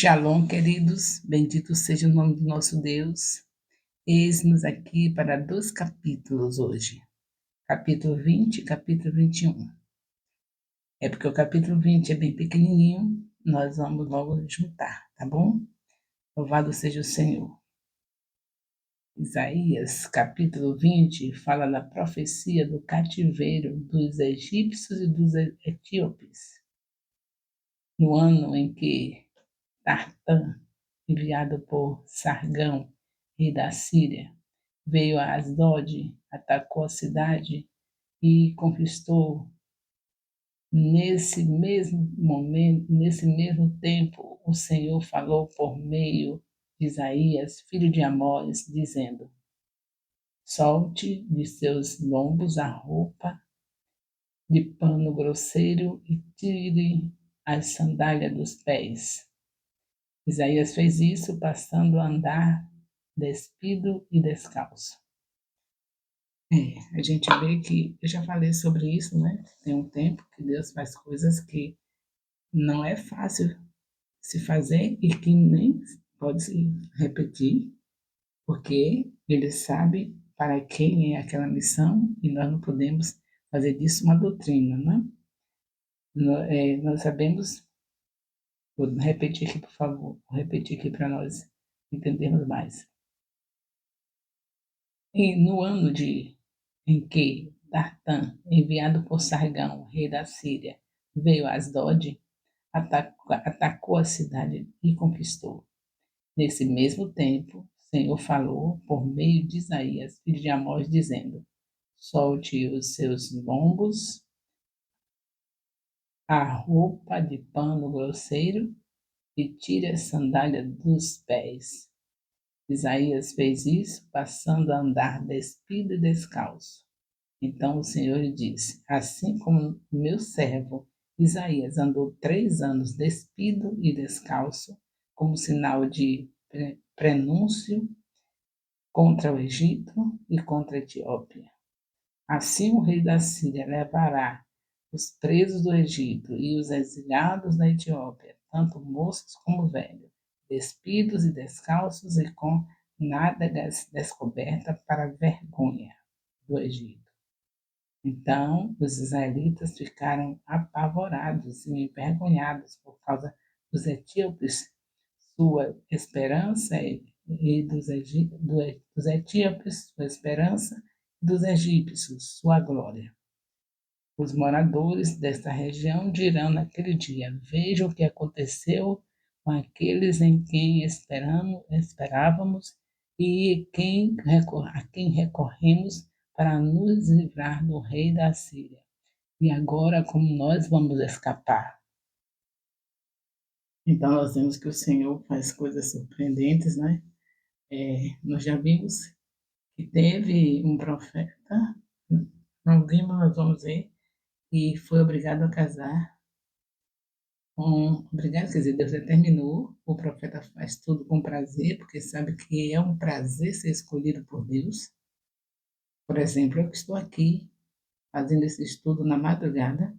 Shalom, queridos, bendito seja o nome do nosso Deus. Eis-nos aqui para 2 capítulos hoje, capítulo 20 e capítulo 21. É porque o capítulo 20 é bem pequenininho, nós vamos logo juntar, tá bom? Louvado seja o Senhor. Isaías, capítulo 20, fala da profecia do cativeiro dos egípcios e dos etíopes, no ano em que Tartã, enviado por Sargão, rei da Síria, veio a Asdod, atacou a cidade e conquistou. Nesse mesmo momento, nesse mesmo tempo, o Senhor falou por meio de Isaías, filho de Amós, dizendo: Solte de seus lombos a roupa de pano grosseiro e tire as sandálias dos pés. Isaías fez isso, passando a andar despido e descalço. A gente vê que, eu já falei sobre isso, né? Tem um tempo que Deus faz coisas que não é fácil se fazer e que nem pode se repetir, porque Ele sabe para quem é aquela missão e nós não podemos fazer disso uma doutrina, né? Nós sabemos, vou repetir aqui, por favor, vou repetir aqui para nós entendermos mais. E no ano em que Tartã, enviado por Sargão, rei da Síria, veio a Asdod, atacou a cidade e conquistou. Nesse mesmo tempo, o Senhor falou por meio de Isaías, filho de Amós, dizendo: Solte os seus lombos, a roupa de pano grosseiro e tire a sandália dos pés. Isaías fez isso, passando a andar despido e descalço. Então o Senhor lhe disse: Assim como meu servo Isaías andou 3 anos despido e descalço, como sinal de prenúncio contra o Egito e contra a Etiópia. Assim o rei da Síria levará os presos do Egito e os exiliados da Etiópia, tanto moços como velhos, despidos e descalços e com nádegas descobertas para a vergonha do Egito. Então os israelitas ficaram apavorados e envergonhados por causa dos etíopes, sua esperança, e dos etíopes, sua esperança, e dos egípcios, sua glória. Os moradores desta região dirão naquele dia: Veja o que aconteceu com aqueles em quem esperávamos e a quem recorremos para nos livrar do rei da Síria. E agora, como nós vamos escapar? Então, nós vemos que o Senhor faz coisas surpreendentes, né? Nós já vimos que teve um profeta, não vimos, nós vamos ver, e foi obrigado a casar obrigado, quer dizer, Deus determinou, o profeta faz tudo com prazer, porque sabe que é um prazer ser escolhido por Deus. Por exemplo, eu que estou aqui fazendo esse estudo na madrugada,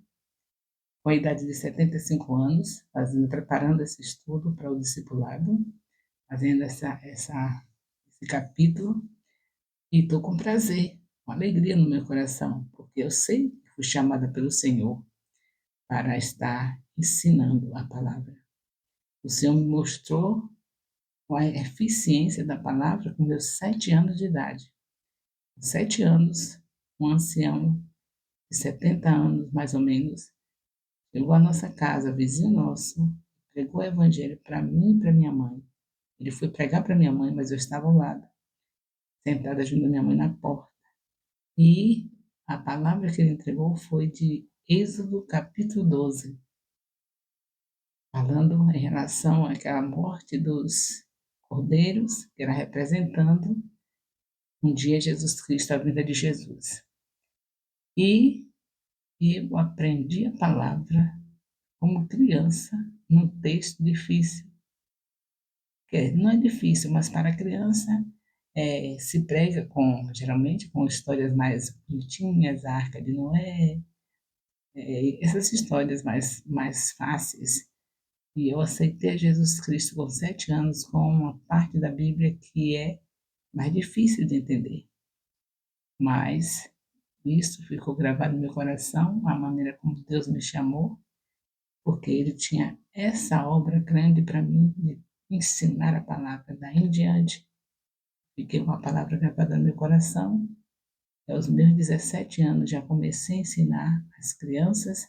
com a idade de 75 anos, preparando esse estudo para o discipulado, fazendo esse capítulo, e estou com prazer, com alegria no meu coração, porque eu sei que fui chamada pelo Senhor para estar ensinando a palavra. O Senhor me mostrou a eficiência da palavra com meus 7 anos de idade. Com 7 anos, um ancião de 70 anos, mais ou menos, chegou à nossa casa, vizinho nosso, pregou o evangelho para mim e para minha mãe. Ele foi pregar para minha mãe, mas eu estava ao lado, sentada junto da minha mãe na porta. E a palavra que ele entregou foi de Êxodo capítulo 12, falando em relação àquela morte dos cordeiros, que era representando um dia Jesus Cristo, a vinda de Jesus. E eu aprendi a palavra como criança, num texto difícil. Não é difícil, mas para a criança se prega geralmente com histórias mais bonitinhas, a Arca de Noé, essas histórias mais fáceis. E eu aceitei Jesus Cristo com 7 anos, com uma parte da Bíblia que é mais difícil de entender. Mas isso ficou gravado no meu coração, a maneira como Deus me chamou, porque Ele tinha essa obra grande para mim de ensinar a palavra. Daí em diante, fiquei com a palavra gravada no meu coração. E aos meus 17 anos já comecei a ensinar as crianças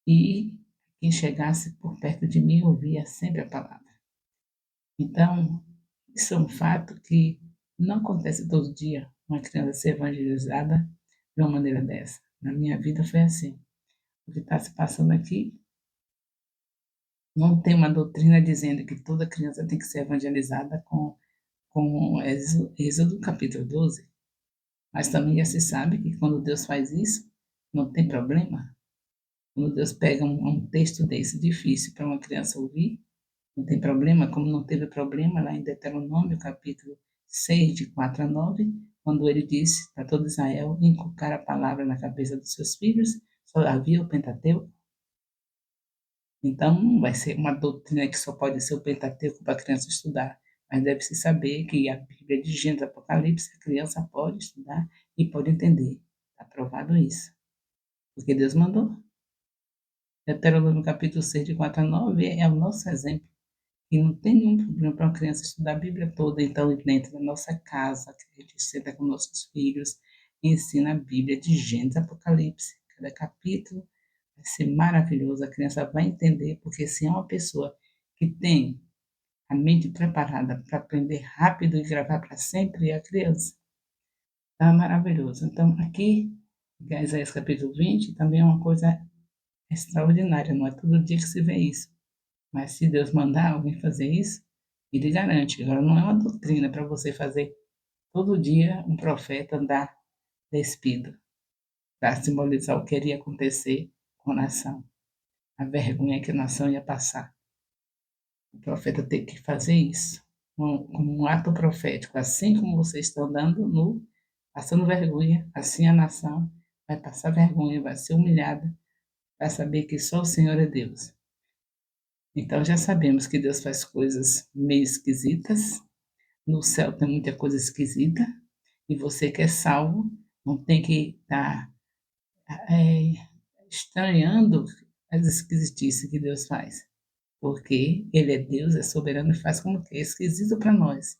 e quem chegasse por perto de mim ouvia sempre a palavra. Então, isso é um fato que não acontece todo dia, uma criança ser evangelizada de uma maneira dessa. Na minha vida foi assim. O que está se passando aqui não tem uma doutrina dizendo que toda criança tem que ser evangelizada com Êxodo capítulo 12. Mas também já se sabe que quando Deus faz isso, não tem problema. Quando Deus pega um texto desse difícil para uma criança ouvir, não tem problema, como não teve problema lá em Deuteronômio, capítulo 6, de 4 a 9, quando ele disse para todo Israel inculcar a palavra na cabeça dos seus filhos, só havia o Pentateuco. Então, não vai ser uma doutrina que só pode ser o Pentateuco para a criança estudar, mas deve-se saber que a Bíblia de Gênesis e Apocalipse, a criança pode estudar e pode entender. Está provado isso. Porque Deus mandou. Deuteronômio capítulo 6, de 4 a 9, é o nosso exemplo. E não tem nenhum problema para uma criança estudar a Bíblia toda, então, dentro da nossa casa, que a gente senta com nossos filhos, e ensina a Bíblia de Gênesis e Apocalipse. Cada capítulo vai ser maravilhoso, a criança vai entender, porque se é uma pessoa que tem a mente preparada para aprender rápido e gravar para sempre, é a criança. Então, é maravilhoso. Então, aqui, em Isaías capítulo 20, também é uma coisa extraordinária, não é todo dia que se vê isso. Mas se Deus mandar alguém fazer isso, ele garante. Agora, não é uma doutrina para você fazer todo dia um profeta andar despido, para simbolizar o que iria acontecer com a nação, a vergonha que a nação ia passar. O profeta tem que fazer isso, como um ato profético. Assim como você está andando nu, passando vergonha, assim a nação vai passar vergonha, vai ser humilhada, vai saber que só o Senhor é Deus. Então já sabemos que Deus faz coisas meio esquisitas. No céu tem muita coisa esquisita. E você que é salvo não tem que estar é, estranhando as esquisitices que Deus faz. Porque Ele é Deus, é soberano e faz como que é esquisito para nós.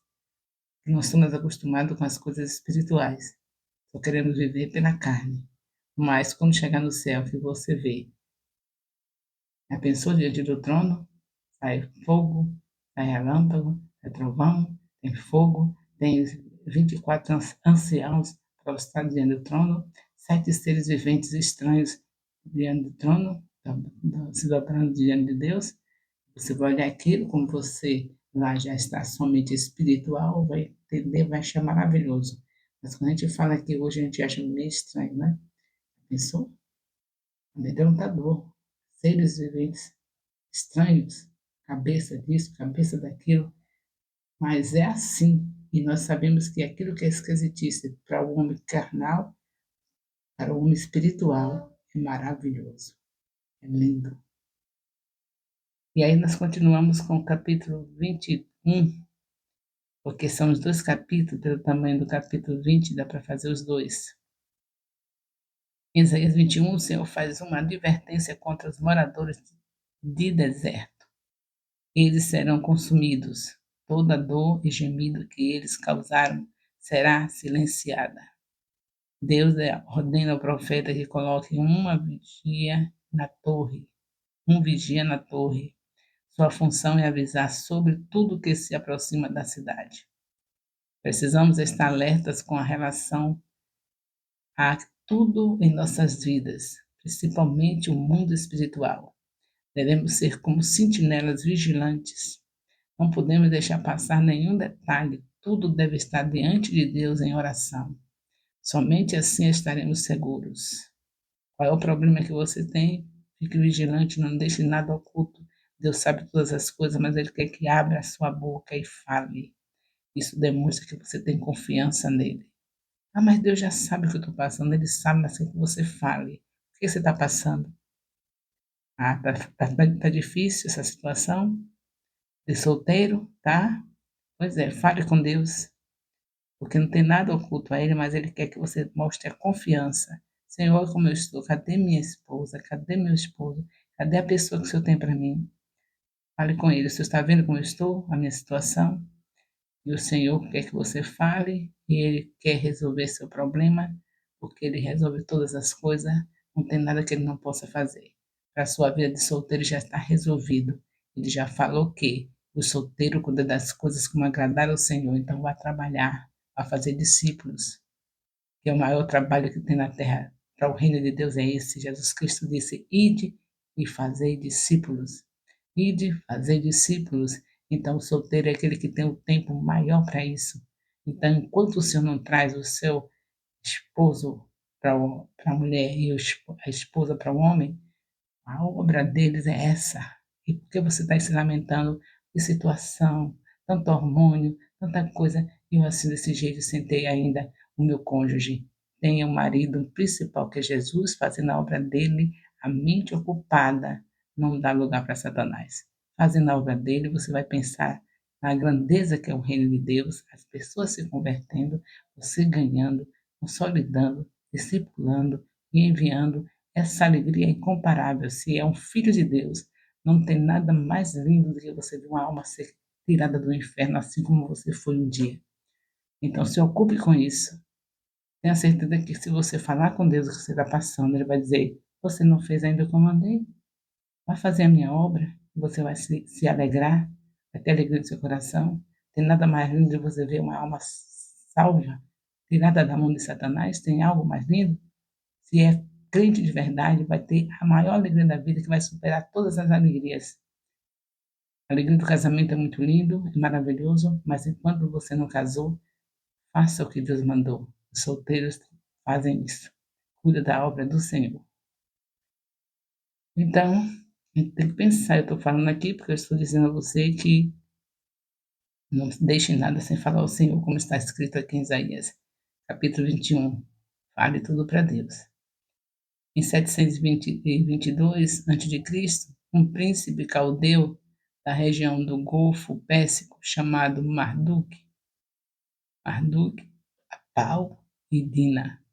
Que nós estamos acostumados com as coisas espirituais. Só queremos viver pela carne. Mas quando chegar no céu, que você vê a pessoa diante do trono, sai fogo, sai relâmpago, sai trovão, tem fogo, tem 24 anciãos prostrados diante do trono, 7 seres viventes estranhos diante do trono, se dobrando diante de Deus. Você vai olhar aquilo, como você lá já está somente espiritual, vai entender, vai achar maravilhoso. Mas quando a gente fala aqui hoje, a gente acha meio estranho, né? Pensou? Amedrontador. Seres viventes estranhos, cabeça disso, cabeça daquilo, mas é assim. E nós sabemos que aquilo que é esquisitice para o homem carnal, para o homem espiritual, é maravilhoso, é lindo. E aí nós continuamos com o capítulo 21, porque são os dois capítulos, pelo tamanho do capítulo 20, dá para fazer os dois. Em Isaías 21, o Senhor faz uma advertência contra os moradores de deserto. Eles serão consumidos. Toda dor e gemido que eles causaram será silenciada. Deus ordena ao profeta que coloque um vigia na torre. Sua função é avisar sobre tudo que se aproxima da cidade. Precisamos estar alertas com a relação a tudo em nossas vidas, principalmente o mundo espiritual. Devemos ser como sentinelas vigilantes. Não podemos deixar passar nenhum detalhe. Tudo deve estar diante de Deus em oração. Somente assim estaremos seguros. Qual é o problema que você tem? Fique vigilante, não deixe nada oculto. Deus sabe todas as coisas, mas Ele quer que abra a sua boca e fale. Isso demonstra que você tem confiança nele. Ah, mas Deus já sabe o que eu estou passando. Ele sabe, mas quer que você fale. O que você está passando? Ah, tá difícil essa situação de solteiro, tá? Pois é, fale com Deus, porque não tem nada oculto a Ele, mas Ele quer que você mostre a confiança. Senhor, como eu estou? Cadê minha esposa? Cadê meu esposo? Cadê a pessoa que o Senhor tem para mim? Fale com Ele. O Senhor está vendo como eu estou? A minha situação? E o Senhor quer que você fale e Ele quer resolver seu problema, porque Ele resolve todas as coisas, não tem nada que Ele não possa fazer. Para a sua vida de solteiro já está resolvido. Ele já falou que o solteiro cuida das coisas como agradar ao Senhor, então vá trabalhar, vá fazer discípulos, que é o maior trabalho que tem na terra para o reino de Deus é esse. Jesus Cristo disse: ide e fazei discípulos. Ide, fazei discípulos. Então, o solteiro é aquele que tem o tempo maior para isso. Então, enquanto o Senhor não traz o seu esposo para a mulher e a esposa para o homem, a obra deles é essa. E por que você está se lamentando de situação, tanto hormônio, tanta coisa, e eu assim desse jeito sentei ainda o meu cônjuge. Tenha um marido um principal que é Jesus, fazendo a obra dele, a mente ocupada, não dá lugar para Satanás. Fazendo a obra dele, você vai pensar na grandeza que é o reino de Deus, as pessoas se convertendo, você ganhando, consolidando, discipulando e enviando essa alegria é incomparável. Se é um filho de Deus, não tem nada mais lindo do que você ver uma alma ser tirada do inferno, assim como você foi um dia. Então, se ocupe com isso. Tenha certeza que se você falar com Deus o que você está passando, Ele vai dizer: você não fez ainda o que eu mandei? Vai fazer a minha obra, você vai se alegrar, vai ter alegria no seu coração. Tem nada mais lindo de você ver uma alma salva, tirada da mão de Satanás? Tem algo mais lindo? Se é crente de verdade, vai ter a maior alegria da vida que vai superar todas as alegrias. A alegria do casamento é muito lindo, é maravilhoso, mas enquanto você não casou, faça o que Deus mandou. Os solteiros fazem isso. Cuida da obra do Senhor. Então, a gente tem que pensar, eu estou falando aqui porque eu estou dizendo a você que não deixe nada sem falar ao Senhor, como está escrito aqui em Isaías, capítulo 21. Fale tudo para Deus. Em 722 a.C., um príncipe caldeu da região do Golfo Pérsico chamado Marduk, Apal e Dina,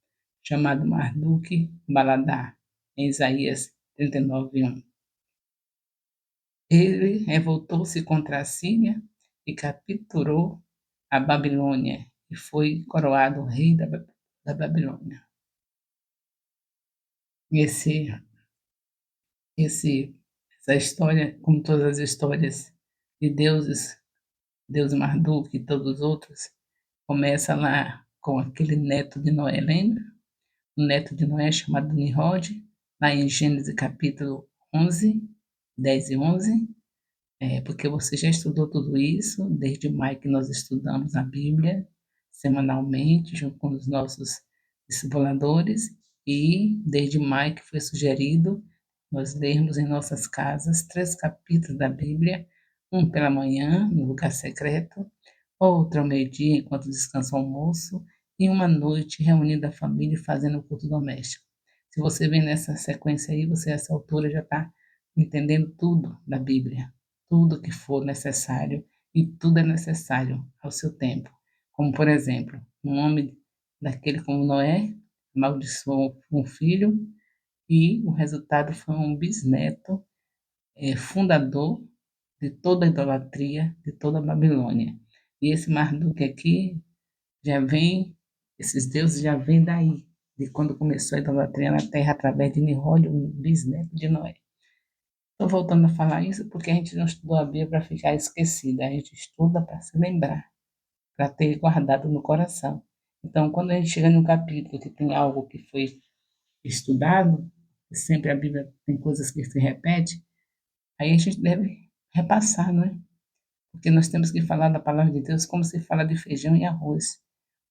chamado Marduk Baladar, em Isaías 39:1. Ele revoltou-se contra a Síria e capturou a Babilônia e foi coroado rei da Babilônia. Esse esse, essa história, como todas as histórias de deuses, Deus Marduk e todos os outros, começa lá com aquele neto de Noé, lembra? O neto de Noé chamado Nimrod, lá em Gênesis capítulo 11, 10 e 11, porque você já estudou tudo isso, desde maio que nós estudamos a Bíblia, semanalmente, junto com os nossos discipuladores, e desde maio que foi sugerido nós lermos em nossas casas 3 capítulos da Bíblia, um pela manhã, no lugar secreto, outro ao meio-dia, enquanto descansa o almoço, e uma noite reunindo a família e fazendo o culto doméstico. Se você vem nessa sequência aí, você a essa altura já está entendendo tudo da Bíblia, tudo que for necessário, e tudo é necessário ao seu tempo. Como, por exemplo, um homem daquele como Noé amaldiçoou um filho, e o resultado foi um bisneto fundador de toda a idolatria, de toda a Babilônia. E esse Marduk aqui já vem, esses deuses já vêm daí, de quando começou a idolatria na terra através de Nimrod, um bisneto de Noé. Estou voltando a falar isso porque a gente não estudou a Bíblia para ficar esquecida, a gente estuda para se lembrar, para ter guardado no coração. Então, quando a gente chega num capítulo que tem algo que foi estudado, sempre a Bíblia tem coisas que se repetem, aí a gente deve repassar, não é? Porque nós temos que falar da palavra de Deus como se fala de feijão e arroz.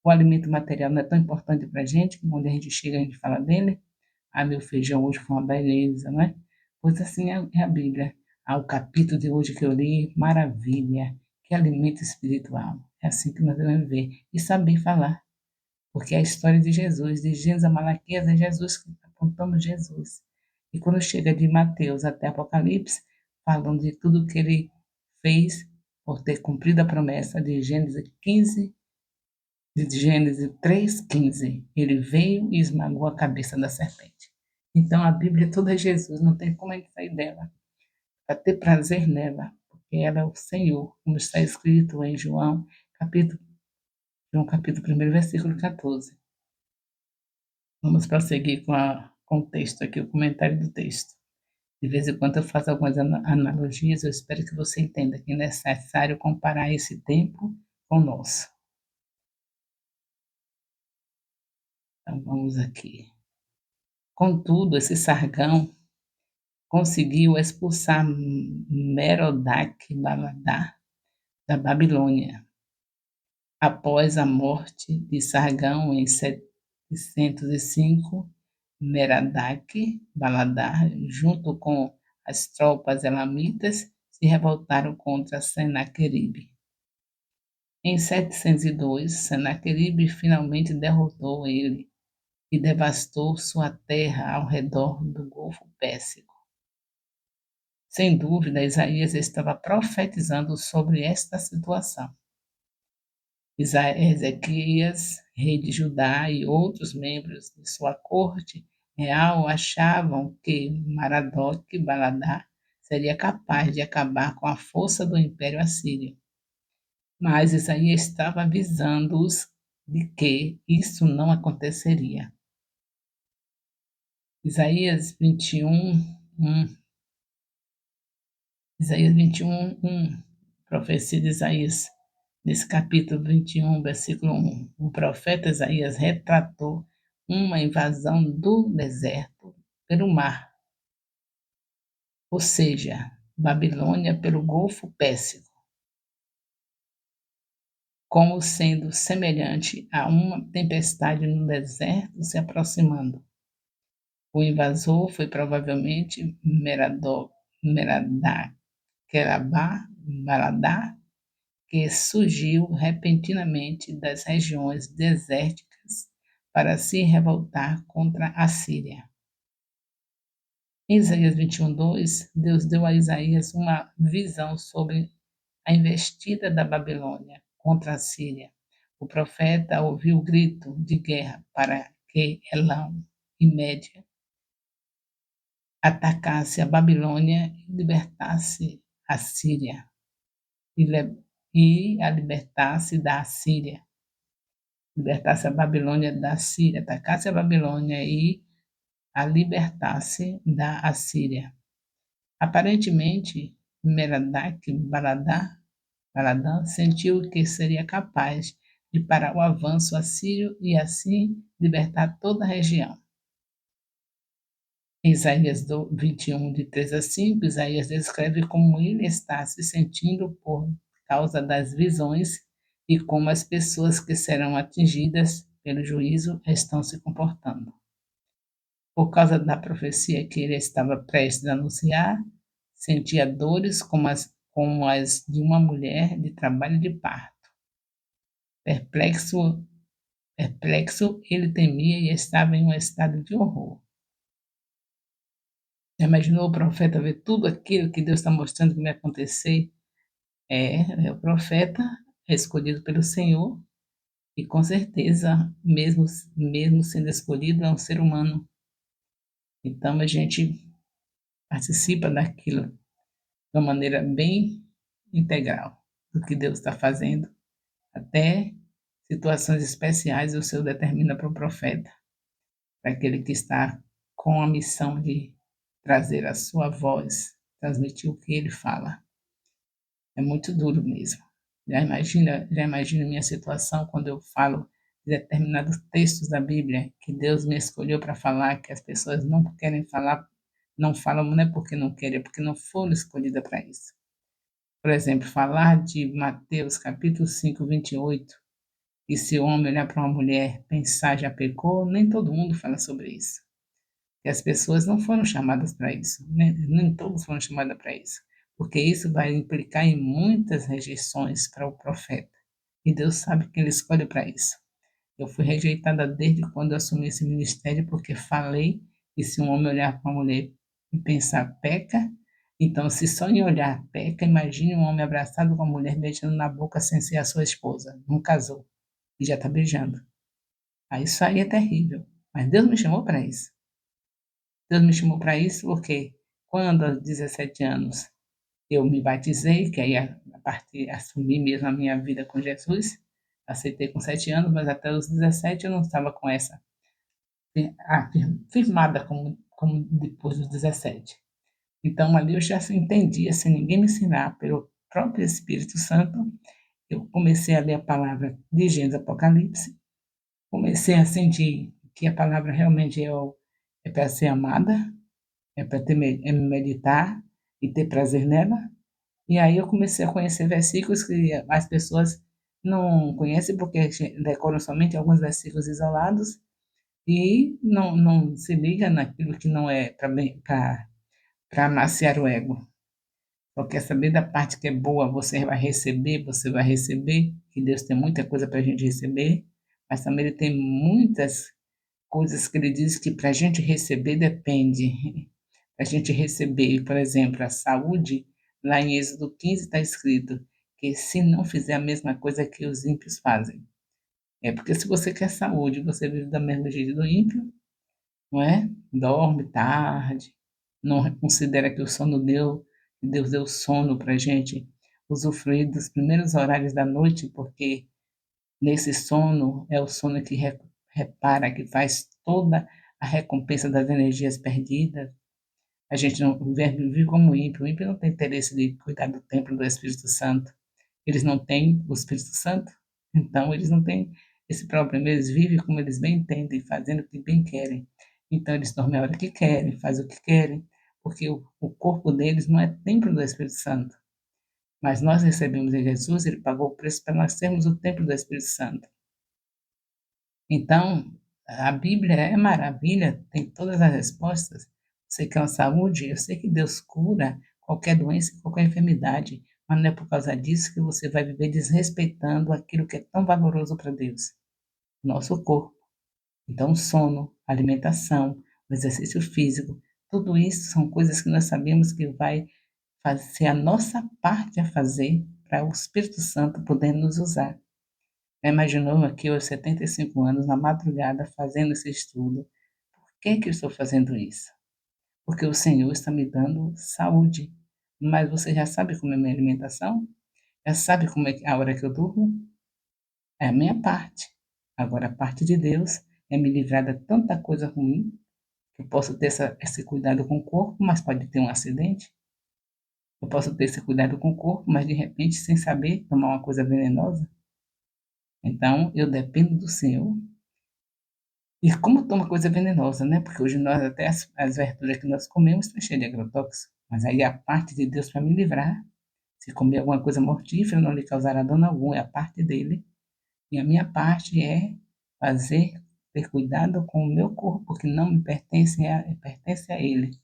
O alimento material não é tão importante para a gente, que quando a gente chega a gente fala dele. Ah, meu feijão hoje foi uma beleza, não é? Pois assim é a Bíblia. Ah, o capítulo de hoje que eu li, maravilha, que alimento espiritual. É assim que nós devemos ver e saber falar. Porque é a história de Jesus, de Gênesis a Malaquias, é Jesus que está contando Jesus. E quando chega de Mateus até Apocalipse, falam de tudo que ele fez por ter cumprido a promessa de Gênesis 3:15. Ele veio e esmagou a cabeça da serpente. Então a Bíblia toda é Jesus, não tem como a gente sair dela, para ter prazer nela, porque ela é o Senhor, como está escrito em capítulo, João capítulo 1, versículo 14. Vamos prosseguir com o texto aqui, o comentário do texto. De vez em quando eu faço algumas analogias, eu espero que você entenda que é necessário comparar esse tempo com o nosso. Então vamos aqui. Contudo, esse Sargão conseguiu expulsar Merodach-Baladá da Babilônia. Após a morte de Sargão em 705, Merodach-Baladá, junto com as tropas elamitas, se revoltaram contra Senaqueribe. Em 702, Senaqueribe finalmente derrotou ele e devastou sua terra ao redor do Golfo Pérsico. Sem dúvida, Isaías estava profetizando sobre esta situação. Ezequias, rei de Judá, e outros membros de sua corte real achavam que Maradoc-Baladá seria capaz de acabar com a força do Império Assírio. Mas Isaías estava avisando-os de que isso não aconteceria. Isaías 21, 1. Isaías 21, 1. Profecia de Isaías, nesse capítulo 21, versículo 1. O profeta Isaías retratou uma invasão do deserto pelo mar, ou seja, Babilônia pelo Golfo Pérsico, como sendo semelhante a uma tempestade no deserto se aproximando. O invasor foi provavelmente Merodach-Baladá, que surgiu repentinamente das regiões desérticas para se revoltar contra a Síria. Em Isaías 21:2, Deus deu a Isaías uma visão sobre a investida da Babilônia contra a Síria. O profeta ouviu o grito de guerra para que Elam e Média atacasse a Babilônia e libertasse a Síria e a libertasse da Assíria. Libertasse a Babilônia da Síria, atacasse a Babilônia e a libertasse da Assíria. Aparentemente, Merodach-Baladã sentiu que seria capaz de parar o avanço assírio e assim libertar toda a região. Em Isaías 21, de 3 a 5, Isaías descreve como ele está se sentindo por causa das visões e como as pessoas que serão atingidas pelo juízo estão se comportando. Por causa da profecia que ele estava prestes a anunciar, sentia dores como as de uma mulher de trabalho de parto. Perplexo, ele temia e estava em um estado de horror. Já imaginou o profeta ver tudo aquilo que Deus está mostrando que vai acontecer? É o profeta escolhido pelo Senhor e com certeza, mesmo sendo escolhido, é um ser humano. Então a gente participa daquilo de uma maneira bem integral do que Deus está fazendo. Até situações especiais o Senhor determina para o profeta, para aquele que está com a missão de trazer a sua voz, transmitir o que ele fala. É muito duro mesmo. Já imagina minha situação quando eu falo de determinados textos da Bíblia que Deus me escolheu para falar, que as pessoas não querem falar, não falam, não é porque não querem, é porque não foram escolhidas para isso. Por exemplo, falar de Mateus capítulo 5, 28, e se o homem olhar para uma mulher, pensar já pecou, nem todo mundo fala sobre isso. E as pessoas não foram chamadas para isso, nem todos foram chamados para isso, porque isso vai implicar em muitas rejeições para o profeta. E Deus sabe quem ele escolhe para isso. Eu fui rejeitada desde quando eu assumi esse ministério, porque falei que se um homem olhar para uma mulher e pensar peca. Então, se só em olhar peca, imagine um homem abraçado com uma mulher beijando na boca sem ser a sua esposa. Não casou e já está beijando. Aí isso aí é terrível. Mas Deus me chamou para isso. Deus me chamou para isso porque quando aos 17 anos eu me batizei, que aí a partir assumi mesmo a minha vida com Jesus, aceitei com 7 anos, mas até os 17 eu não estava com essa firmada como depois dos 17. Então ali eu já entendia, sem ninguém me ensinar, pelo próprio Espírito Santo, eu comecei a ler a palavra de Gênesis Apocalipse, comecei a sentir que a palavra realmente é para ser amada, é para meditar e ter prazer nela. E aí eu comecei a conhecer versículos que as pessoas não conhecem porque decoram somente alguns versículos isolados e não se liga naquilo que não é para amaciar o ego. Só quer saber da parte que é boa, você vai receber, que Deus tem muita coisa para a gente receber, mas também Ele tem muitas coisas que Ele diz que para a gente receber depende. Para a gente receber, por exemplo, a saúde, lá em Êxodo 15 está escrito que se não fizer a mesma coisa que os ímpios fazem. É porque se você quer saúde, você vive da mesma jeito do ímpio, não é? Dorme tarde, não considera que o sono deu, que Deus deu sono para a gente usufruir dos primeiros horários da noite, porque nesse sono é o sono que repara, que faz toda a recompensa das energias perdidas. A gente não vive como ímpio. O ímpio não tem interesse de cuidar do templo do Espírito Santo. Eles não têm o Espírito Santo, então eles não têm esse problema. Eles vivem como eles bem entendem, fazendo o que bem querem. Então eles dormem a hora que querem, fazem o que querem, porque o corpo deles não é templo do Espírito Santo. Mas nós recebemos em Jesus, ele pagou o preço para nós sermos o templo do Espírito Santo. Então, a Bíblia é maravilha, tem todas as respostas. Você quer uma saúde? Eu sei que Deus cura qualquer doença, qualquer enfermidade, mas não é por causa disso que você vai viver desrespeitando aquilo que é tão valoroso para Deus, nosso corpo. Então, sono, alimentação, o exercício físico, tudo isso são coisas que nós sabemos que vai fazer a nossa parte a fazer para o Espírito Santo poder nos usar. Imaginou aqui aos 75 anos, na madrugada, fazendo esse estudo. Por que que eu estou fazendo isso? Porque o Senhor está me dando saúde. Mas você já sabe como é a minha alimentação? Já sabe como é a hora que eu durmo? É a minha parte. Agora, a parte de Deus é me livrar de tanta coisa ruim, que eu posso ter esse cuidado com o corpo, mas pode ter um acidente. Eu posso ter esse cuidado com o corpo, mas de repente, sem saber, tomar uma coisa venenosa. Então, eu dependo do Senhor. E como toma coisa venenosa, né? Porque hoje nós, até as verduras que nós comemos estão cheias de agrotóxicos. Mas aí a parte de Deus para me livrar, se comer alguma coisa mortífera, não lhe causará dano algum, é a parte dele. E a minha parte é ter cuidado com o meu corpo, que não me pertence pertence a ele.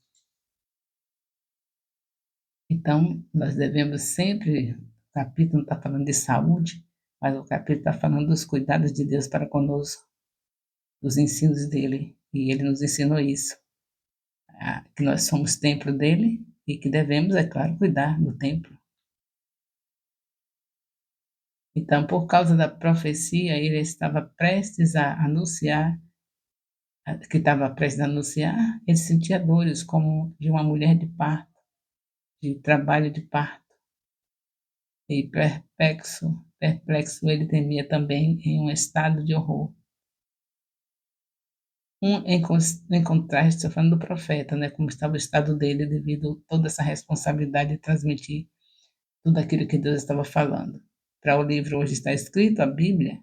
Então, nós devemos sempre, o capítulo não está falando de saúde, mas o capítulo está falando dos cuidados de Deus para conosco, dos ensinos dele. E ele nos ensinou isso. Que nós somos templo dele e que devemos, é claro, cuidar do templo. Então, por causa da profecia, ele estava prestes a anunciar, ele sentia dores como de uma mulher de parto, de trabalho de parto. E perplexo ele temia também em um estado de horror. Em contraste, estou falando do profeta, né, como estava o estado dele devido a toda essa responsabilidade de transmitir tudo aquilo que Deus estava falando. Para o livro hoje está escrito, a Bíblia,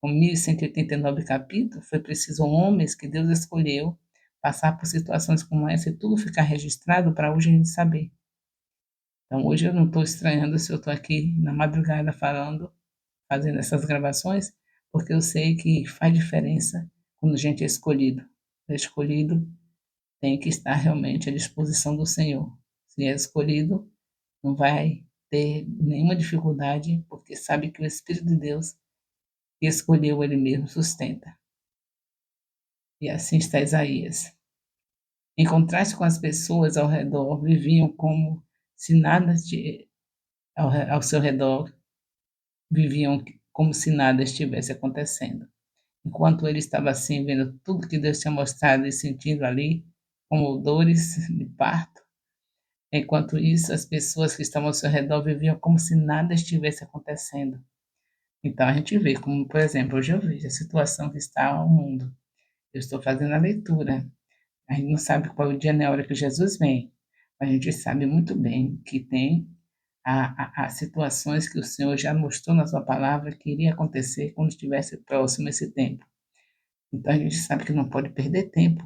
com 1189 capítulos, foi preciso homens que Deus escolheu passar por situações como essa e tudo ficar registrado para hoje a gente saber. Então, hoje eu não estou estranhando se eu estou aqui na madrugada falando, fazendo essas gravações, porque eu sei que faz diferença quando a gente é escolhido. É escolhido, tem que estar realmente à disposição do Senhor. Se é escolhido, não vai ter nenhuma dificuldade, porque sabe que o Espírito de Deus que escolheu ele mesmo sustenta. E assim está Isaías. Em contraste com as pessoas ao redor, viviam como se nada ao seu redor, viviam como se nada estivesse acontecendo. Enquanto ele estava assim, vendo tudo que Deus tinha mostrado e sentindo ali, como dores de parto, enquanto isso, as pessoas que estavam ao seu redor viviam como se nada estivesse acontecendo. Então a gente vê como, por exemplo, hoje eu vejo a situação que está o mundo. Eu estou fazendo a leitura. A gente não sabe qual é o dia nem a hora que Jesus vem, mas a gente sabe muito bem que tem as situações que o Senhor já mostrou na sua palavra que iria acontecer quando estivesse próximo esse tempo. Então a gente sabe que não pode perder tempo.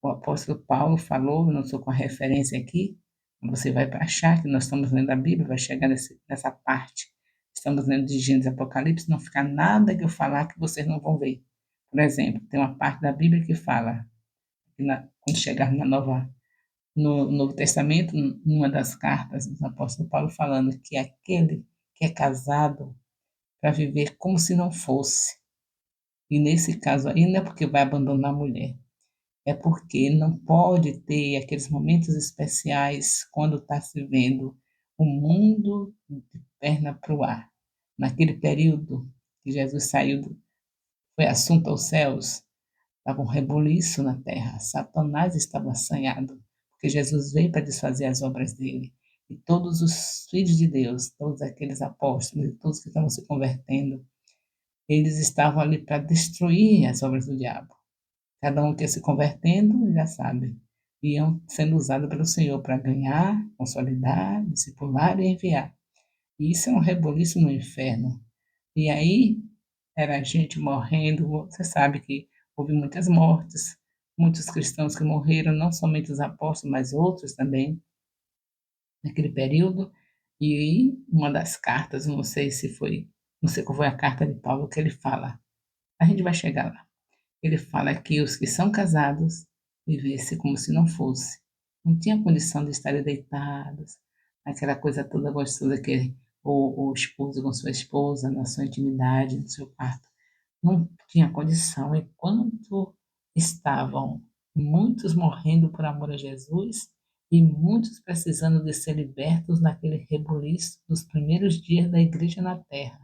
O apóstolo Paulo falou, eu não estou com a referência aqui, você vai achar que nós estamos lendo a Bíblia, vai chegar nessa parte. Estamos lendo de Gênesis e Apocalipse, não fica nada que eu falar que vocês não vão ver. Por exemplo, tem uma parte da Bíblia que fala, quando chegar no Novo Testamento, numa das cartas do apóstolo Paulo, falando que aquele que é casado para viver como se não fosse. E nesse caso aí não é porque vai abandonar a mulher, é porque não pode ter aqueles momentos especiais quando está se vendo o mundo de perna para o ar. Naquele período que Jesus saiu, foi assunto aos céus, estava um rebuliço na terra, Satanás estava assanhado, porque Jesus veio para desfazer as obras dele. E todos os filhos de Deus, todos aqueles apóstolos, e todos que estavam se convertendo, eles estavam ali para destruir as obras do diabo. Cada um que ia se convertendo, já sabe, iam sendo usados pelo Senhor para ganhar, consolidar, discipular e enviar. E isso é um rebuliço no inferno. E aí era gente morrendo, você sabe que houve muitas mortes, muitos cristãos que morreram, não somente os apóstolos, mas outros também, naquele período. E uma das cartas, não sei se foi, não sei qual foi a carta de Paulo que ele fala. A gente vai chegar lá. Ele fala que os que são casados vivessem como se não fosse. Não tinha condição de estarem deitados, aquela coisa toda gostosa que o esposo com sua esposa, na sua intimidade, no seu quarto. Não tinha condição. Enquanto estavam muitos morrendo por amor a Jesus e muitos precisando de ser libertos naquele rebuliço dos primeiros dias da igreja na terra.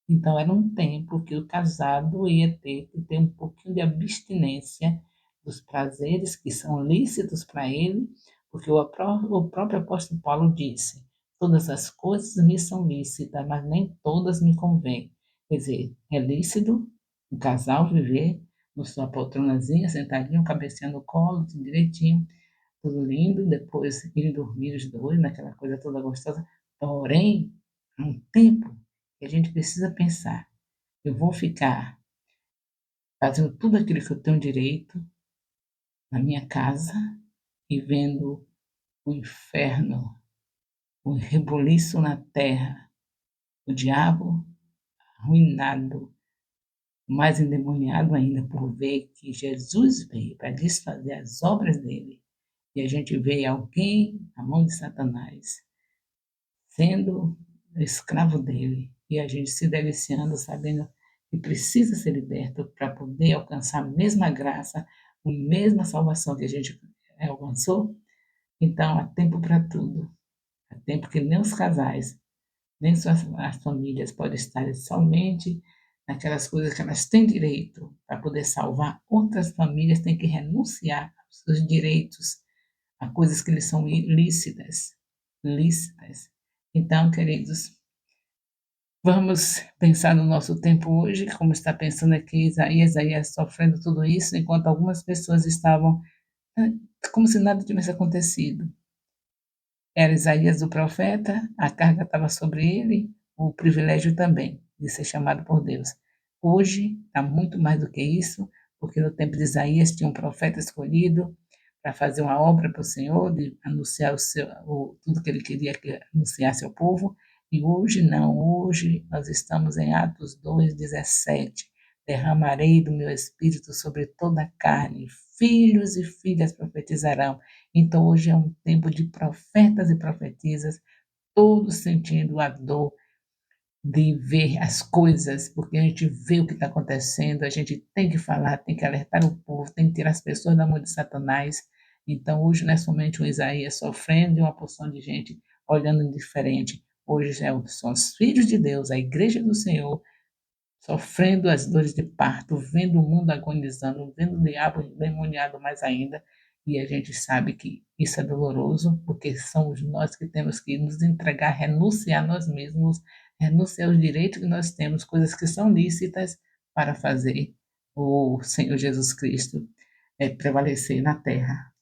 Então, era um tempo que o casado ia ter que ter um pouquinho de abstinência dos prazeres que são lícitos para ele, porque o próprio apóstolo Paulo disse: todas as coisas me são lícitas, mas nem todas me convêm. Quer dizer, é lícito um casal viver na sua poltronazinha, sentadinho, cabecinha no colo, tudo direitinho, tudo lindo, depois irem dormir os dois, naquela coisa toda gostosa. Porém, há um tempo que a gente precisa pensar, eu vou ficar fazendo tudo aquilo que eu tenho direito na minha casa e vendo o inferno, o rebuliço na terra, o diabo arruinado, mais endemoniado ainda por ver que Jesus veio para desfazer as obras dele. E a gente vê alguém na mão de Satanás sendo escravo dele e a gente se deliciando sabendo que precisa ser liberto para poder alcançar a mesma graça, a mesma salvação que a gente alcançou. Então há tempo para tudo. Há tempo que nem os casais nem só as famílias podem estar somente naquelas coisas que elas têm direito. Para poder salvar outras famílias, têm que renunciar aos seus direitos, a coisas que lhes são lícitas. Lícitas. Então, queridos, vamos pensar no nosso tempo hoje, como está pensando aqui Isaías sofrendo tudo isso, enquanto algumas pessoas estavam como se nada tivesse acontecido. Era Isaías o profeta, a carga estava sobre ele, o privilégio também de ser chamado por Deus. Hoje está muito mais do que isso, porque no tempo de Isaías tinha um profeta escolhido para fazer uma obra para o Senhor, de anunciar tudo que ele queria que anunciasse ao povo, e hoje não, hoje nós estamos em Atos 2:17. Derramarei do meu espírito sobre toda a carne, filhos e filhas profetizarão. Então, hoje é um tempo de profetas e profetisas, todos sentindo a dor de ver as coisas, porque a gente vê o que está acontecendo, a gente tem que falar, tem que alertar o povo, tem que tirar as pessoas da mão de Satanás. Então, hoje não é somente o Isaías sofrendo e uma porção de gente olhando indiferente. Hoje são os filhos de Deus, a igreja do Senhor, sofrendo as dores de parto, vendo o mundo agonizando, vendo o diabo endemoniado mais ainda. E a gente sabe que isso é doloroso, porque somos nós que temos que nos entregar, renunciar a nós mesmos, renunciar aos direitos que nós temos, coisas que são lícitas, para fazer o Senhor Jesus Cristo prevalecer na terra.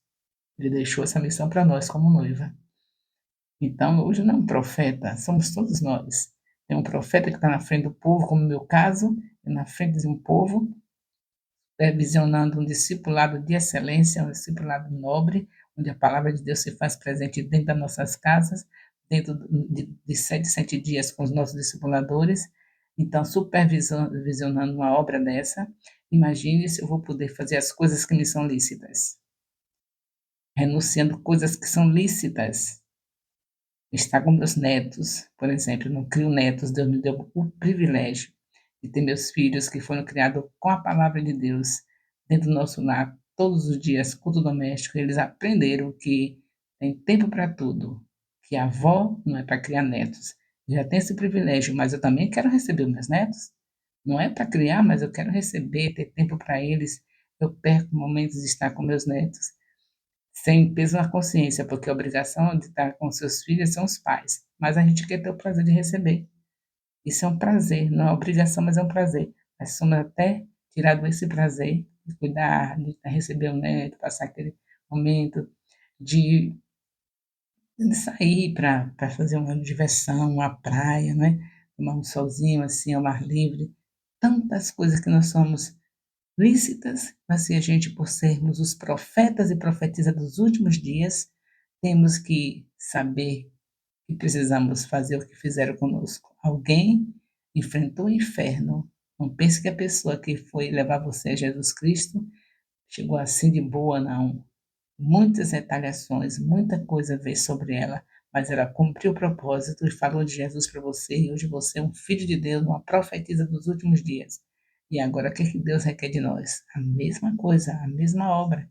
Ele deixou essa missão para nós como noiva. Então, hoje não é um profeta, somos todos nós. Tem um profeta que está na frente do povo, como no meu caso, na frente de um povo, visionando um discipulado de excelência, um discipulado nobre, onde a palavra de Deus se faz presente dentro das nossas casas, dentro de 7 dias com os nossos discipuladores. Então, supervisionando uma obra dessa, imagine se eu vou poder fazer as coisas que me são lícitas, renunciando coisas que são lícitas. Estar com meus netos, por exemplo, eu não crio netos, Deus me deu o privilégio de ter meus filhos que foram criados com a palavra de Deus dentro do nosso lar, todos os dias, culto doméstico, eles aprenderam que tem tempo para tudo, que a avó não é para criar netos. Já tem esse privilégio, mas eu também quero receber os meus netos. Não é para criar, mas eu quero receber, ter tempo para eles. Eu perco momentos de estar com meus netos sem peso na consciência, porque a obrigação de estar com seus filhos são os pais, mas a gente quer ter o prazer de receber. Isso é um prazer, não é obrigação, mas é um prazer. Mas somos até tirado esse prazer de cuidar, de receber o neto, passar aquele momento de, de sair para fazer uma diversão, uma praia, né? Tomar um solzinho assim, ao ar livre. Tantas coisas que nós somos lícitas, mas se a gente, por sermos os profetas e profetisas dos últimos dias, temos que saber que precisamos fazer o que fizeram conosco. Alguém enfrentou o inferno. Não pense que a pessoa que foi levar você a Jesus Cristo chegou assim de boa, não. Muitas retaliações, muita coisa veio sobre ela, mas ela cumpriu o propósito e falou de Jesus para você, e hoje você é um filho de Deus, uma profetisa dos últimos dias. E agora, o que, que Deus requer de nós? A mesma coisa, a mesma obra.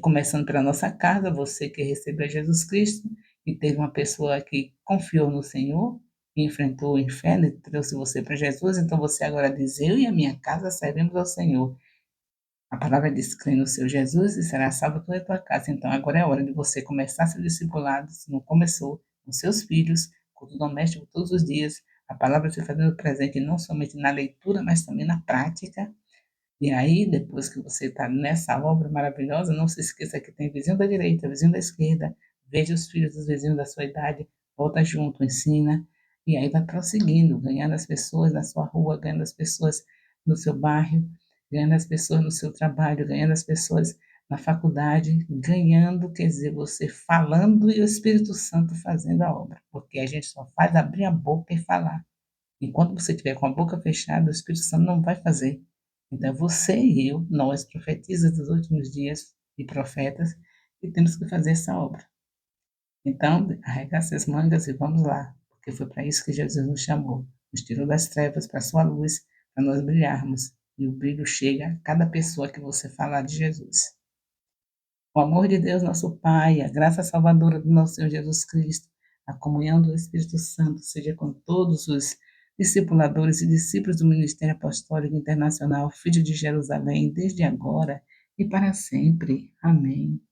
Começando pela nossa casa, você que recebeu Jesus Cristo e teve uma pessoa que confiou no Senhor, e enfrentou o inferno e trouxe você para Jesus, então você agora diz: eu e a minha casa servemos ao Senhor. A palavra diz: crê no seu Jesus e será salvo toda a tua casa. Então agora é a hora de você começar seu discipulado, se não começou, com seus filhos, culto doméstico todos os dias, a palavra se fazendo presente não somente na leitura, mas também na prática. E aí, depois que você está nessa obra maravilhosa, não se esqueça que tem vizinho da direita, vizinho da esquerda, veja os filhos dos vizinhos da sua idade, volta junto, ensina, e aí vai prosseguindo, ganhando as pessoas na sua rua, ganhando as pessoas no seu bairro, ganhando as pessoas no seu trabalho, ganhando as pessoas na faculdade, ganhando, quer dizer, você falando e o Espírito Santo fazendo a obra, porque a gente só faz abrir a boca e falar. Enquanto você estiver com a boca fechada, o Espírito Santo não vai fazer. Então, você e eu, nós, profetisas dos últimos dias e profetas, que temos que fazer essa obra. Então, arregaça as mangas e vamos lá, porque foi para isso que Jesus nos chamou. Nos tirou das trevas para a sua luz, para nós brilharmos. E o brilho chega a cada pessoa que você falar de Jesus. O amor de Deus, nosso Pai, a graça salvadora do nosso Senhor Jesus Cristo, a comunhão do Espírito Santo seja com todos os discipuladores e discípulos do Ministério Apostólico Internacional, Filho de Jerusalém, desde agora e para sempre. Amém.